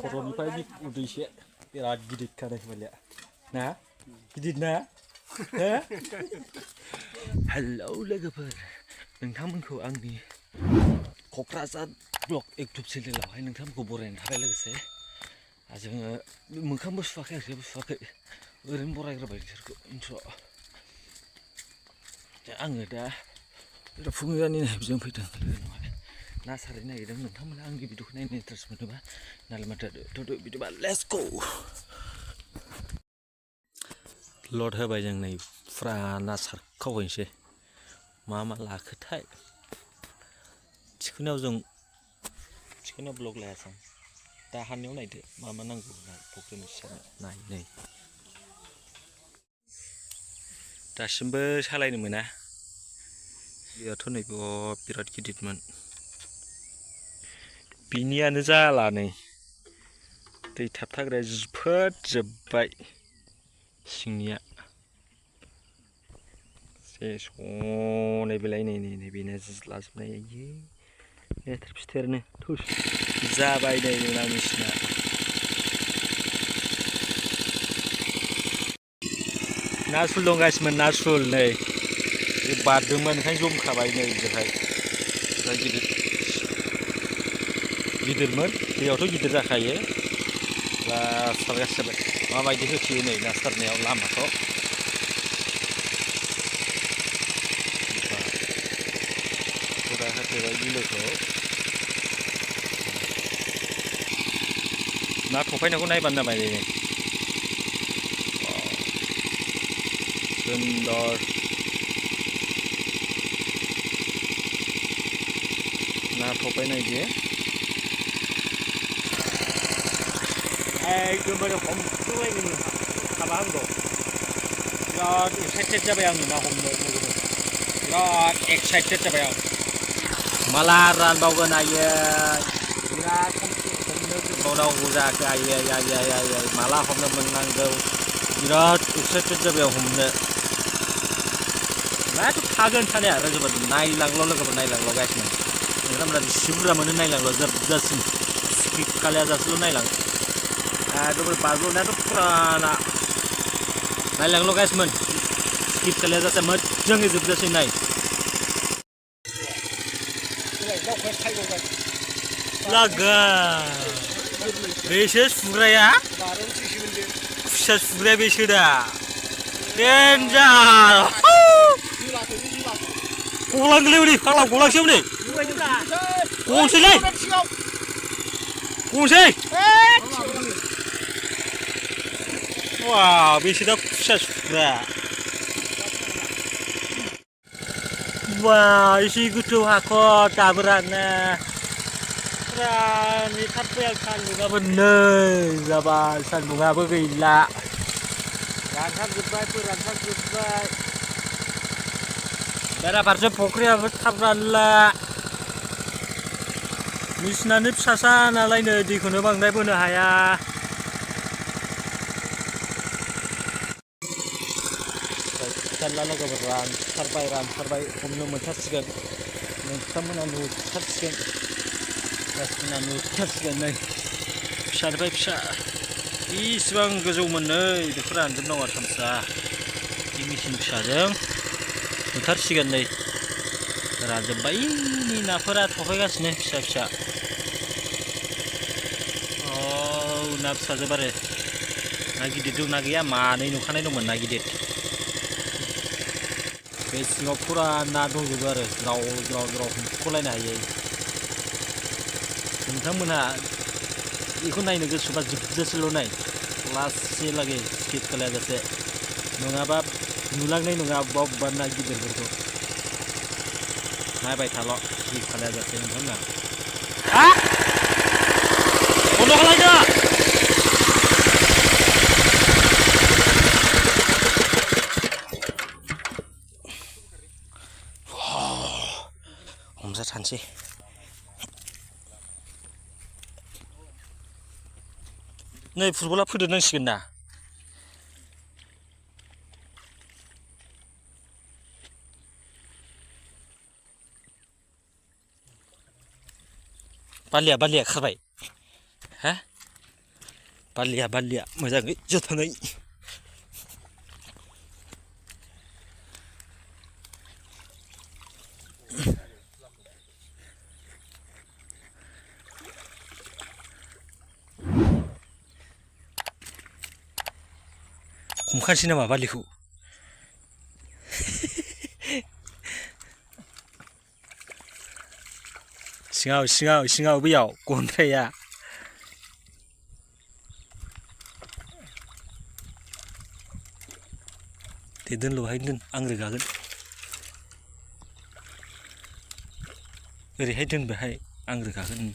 खर'निफ्राय उदैसे बिराद गिदिर खानाय बालिया ना गिदिर ना हेलौ लोगोफोर नोंथांमोनखौ आंनि क'क्राझार ब्लग इउटुब चेनेलावहाय नोंथांमोनखौ बरायनो थाखाय लोगोसे जोङो मोखांबो सुवाखै आथिंबो सुवाखै ओरैनो बरायग्रोबाय बिसोरखौ इन्ट्र' आङो दा फुंजानि नायबिजों फैदों लोगोनावहाय ना सारहैनो नागिरदों नोंथांमोना आंनि भिडिअखौ नायनो इन्टारेस्ट मोनोबा नालमाथा थ'थ' बिदिबा लेट्स गो लड होबाय जों नै फुरा ना सारखावहैनोसै मा मा लाखोथाय थिखोनायाव ब्लग लायासै दा हाननायाव नायदो मा मा नांगौ फुख्रिनि सारनो नाय नै दासिमबो सालायनो मोना बेयाथ' नै बिराद गिदिरमोन बिनियानो जाला नै दै थाबथाग्राया जिफोदजोब्बाय सिंनिया से सनै बेलाय नै बेनो जिलाजोबनाय आयै लेथेर फिथेरनो थुस जाबाय नै ना मेसिना ना सुल दंगासिनोमोन ना सुल नै बे बारदोंमोन ओंखायनो जमखाबाय नै जोंहाय गिदिरमोन दैयावथ' गिदिर जाखायो दा सारगासिनो जाबाय माबायदि होथेयो नै ना सारनायाव लामाखौ फुरा होथेबाय बिलोखौ ना थफायनायखौ नायबानो जाबाय नै सुन्दर ना थफायनाय जे एकदमबारे हमखोलायनो हाबा हामगौ बिराद एक्साइटेड जाबाय आङो ना हमनो बिराद एक्साइटेड जाबाय आं माला रानबावगोन आयै बिराद हमनो गोबावनांगौ जाखो आयै माला हमनो मोननांगौ बिराद एक्साइटेड जाबाय आं हमनो नायाथ' थागोन थानाया लोगोफोर नायलांल' लोगोफोर नायलांल' गासिनो नोंथांमोना बेसे बुरजा मोनो नायलांल' जोबजासिम स्किप खालायाजासेल' नायलां एकदमबारे बाज्ल'नायाथ' फुराना नायलांल' गासिमोन स्किप खालायाजासे मोजाङै जोबजासिम नाय लागा बेसो सुग्राया खुसिया सुग्राया बेसो दा डेन्जार गलांगोलै हनै फाग्ला गलांसै हनै गनोसैलै गनोसै वा बेसो दा खुसिया सुग्रा वा एसे गोथौ हाखर दाबो राना फुरा नेथाबबाय आं सान्दुंआबो नै जाबाय सान्दुंआबो गैला रानथाबजोब्बाय फोरानथाबजोब्बाय बेराफारसे फुख्रियाबो थाब रानला मेचिनानो फिसासा नालाय नै दैखौनो बांद्राय बोनो हाया लोगोफोर रानथारबाय हमनो मोनथारसिगोन नोंथांमोना नुथारसिगोन नै फिसानिफ्राय फिसा बेसेबां गोजौमोन नै बेखौ रानजोबनांगौ थामसा बे मेचिन फिसाजों नुथारसिगोन नै रानजोब्बाय नाफोरा थफायगासिनो फिसा ना फिसाजोब आरो ना गिदिर दं ना गैया मानै नुखानाय दंमोन ना गिदिर बे सिङाव फुरा ना दंजोबो आरो ज्राव हमख'लायनो हायो नोंथांमोनहा बेखौ नायनो गोसोबा जोबजासेल' नाय लास्टसिमलागै स्किप खालायाजासे नङाबा नुलांनाय नङा अबेबा ना गिदिरफोरखौ नायबाय थाल' स्किप खालायाजासे नोंथांमोना बन्द' खालायदो हमजाथारसै नै फुटबला फोदेरनांसिगोन ना बारलिया खारबाय हा बारलिया मोजाङै जोथोनै हमखानोसै नामा बारलिखौ सिङाव बैयाव गन्द्राया दे दोनल'हाय दोन आं रोगागोन ओरैहाय दोन बेहाय आं रोगागोन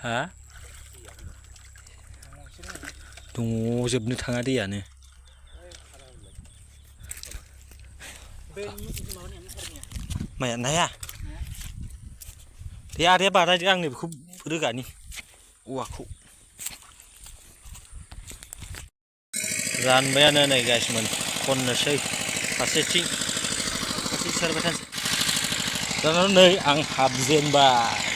हा दङ जोबनो थाङा दैयानो माया नाया बे आदाया बानायदों आंनो बेखौ रोगानि औवाखौ रानबायानो नै गाइसमोन खननोसै फारसेथिं सारबाय थानोसै दाना नै आं हाबजेनबाय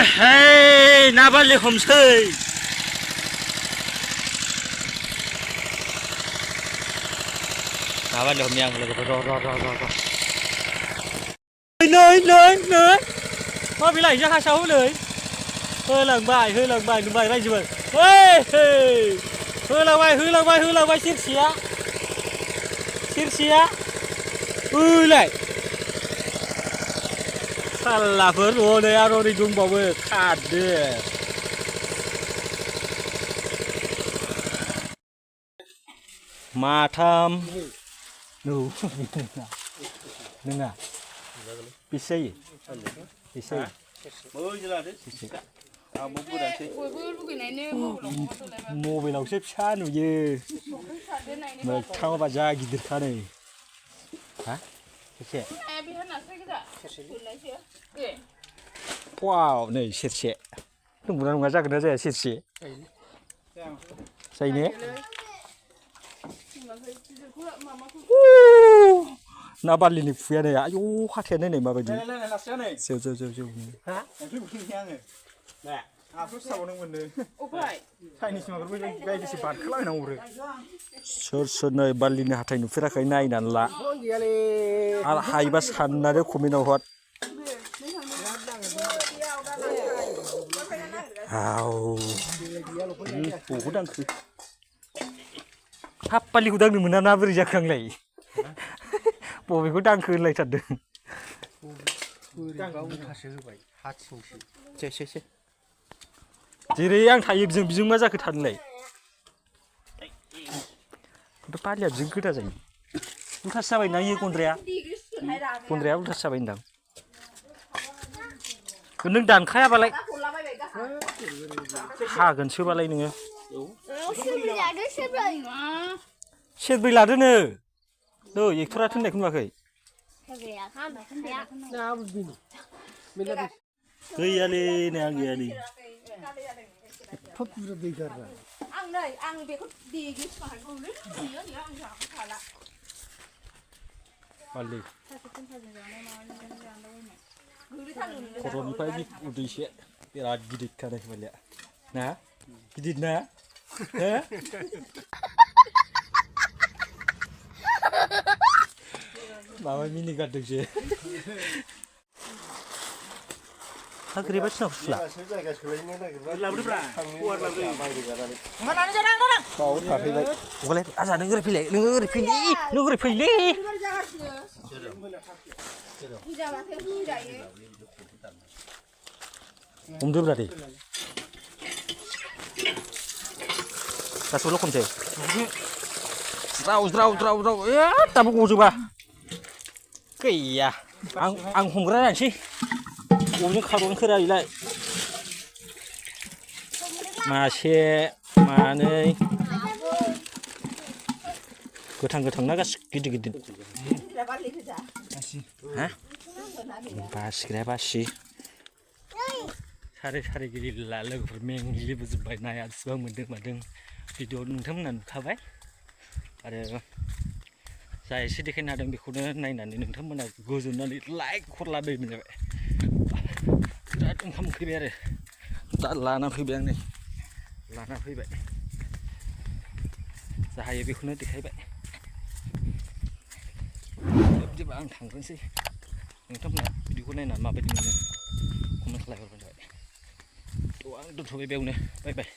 हे ना बारलि हमसै ना बारलि हमनि आं लोगोफोर र' नै मा बिलाइजों हासाव नै होलांबाय नुबाय रायजोबो होलांबाय सेरसेया ओलाय साल्लाफोर हनै आरो ओरै दंबावो खारदो माथाम नोङा बेसे जायो मबाइलावसो फिसा नुयो मोगथाङावबा जा गिदिरखा नै हा सेरसे वाव नै सेरसे नंगौना नङा जागोन ना जाया सेरसे जायो ने ना बारलिनि खुया नै आयौ हाथायानो नै माबायदि जौ सोर नै बारलिनि हाथाय नुफेराखै नायनानै ला आरो हायोबा साननानै कमेन्टआव हर बबाव दांखो हाब बारलिखौ दांनो मोना ना बोरै जाखो आंलाय बबेखौ दांखो होनलायथारदों जेरै आं थायो बिजों मा जाखो थानोलाय बारलिया बिजों गोदा जायो उल्थासो जाबाय ना इयो गन्द्राया उल्थासो जाबाय होनदां नों दानखायाबालाय हागोनसोबालाय नोङो सेरब्रै लादोनो नै एक्टरा होननायखौ नुवाखै गैयालै नै आं गैयालै बारलि खर'निफ्राय उदैसे बिराद गिदिरखा नै बारलिया ना गिदिर ना माबा मिनि गारदोंसो हा गोरैबा थिनाव फुस्ला बाव थाफैबाय गलाय आजा नों ओरै फैलाय हमदोब्रा दे गासैबो लखमसै ज्राव दाबो गजोबा गैया आं हमग्रा जानोसै अबेजों खारबोनो खोरायलाय मासे मानै गोथां ना गासिबो गिदिर हा बासिग्राया बासि सारै गिदिरला लोगोफोर मेंग्लिबोजोब्बाय नाया बेसेबां मोन्दों मादों भिडिअ नोंथांमोना नुखाबाय आरो जा एसे देखायनो हादों बेखौनो नायनानै नोंथांमोना गोजोननानै लाइक हरलाबायबानो जाबाय बिराद ओंखाम उखैबाय आरो दा लाना फैबाय आं नै लाना फैबाय जा हायो बेखौनो देखायबाय बिदिबा आं थांग्रोनोसै नोंथांमोना भिडिअखौ नायना माबायदि मोनो कमेन्ट खालामहरबानो जाबाय थ' आं दोनथ'बाय बेयावनो बाय बाय